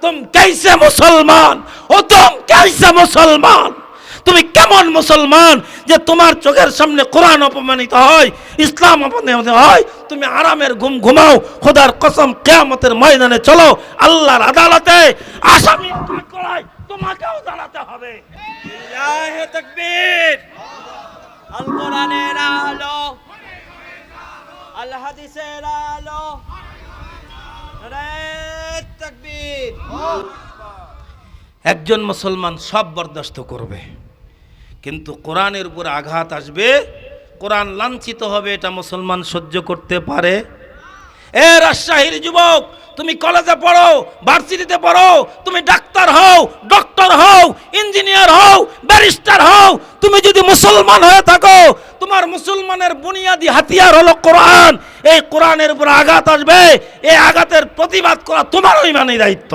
तुम कैसे मुसलमान हो, तुम कैसे मुसलमान, তুমি কেমন মুসলমান যে তোমার চোখের সামনে কোরআন অপমানিত হয়, ইসলাম অপমানিত হয়, তুমি আরামের ঘুম ঘুমাও। খোদার কসম কিয়ামতের ময়দানে চলো, আল্লাহর আদালতে আসামি কাঠগড়ায় তোমাকেও দাঁড়াতে হবে। লিল্লাহি তাকবীর। আল কোরআনের আলো, আল হাদিসের আলো, নারায়ে তাকবীর। একজন মুসলমান সব বরদাস্ত করবে, কিন্তু কোরআনের উপর আঘাত আসবে, কোরআন লাঞ্ছিত হবে, এটা মুসলমান সহ্য করতে পারে? এ রাজশাহীর যুবক, তুমি কলেজে পড়ো, ভার্সিটিতে পড়ো, তুমি ডাক্তার হও, ডক্টর হও, ইঞ্জিনিয়ার হও, ব্যারিস্টার হও, তুমি যদি মুসলমান হয়ে থাকো, তোমার মুসলমানের বুনিয়াদি হাতিয়ার হলো কোরআন। এই কোরআনের উপর আঘাত আসবে, এই আঘাতের প্রতিবাদ করা তোমার ইমানি দায়িত্ব।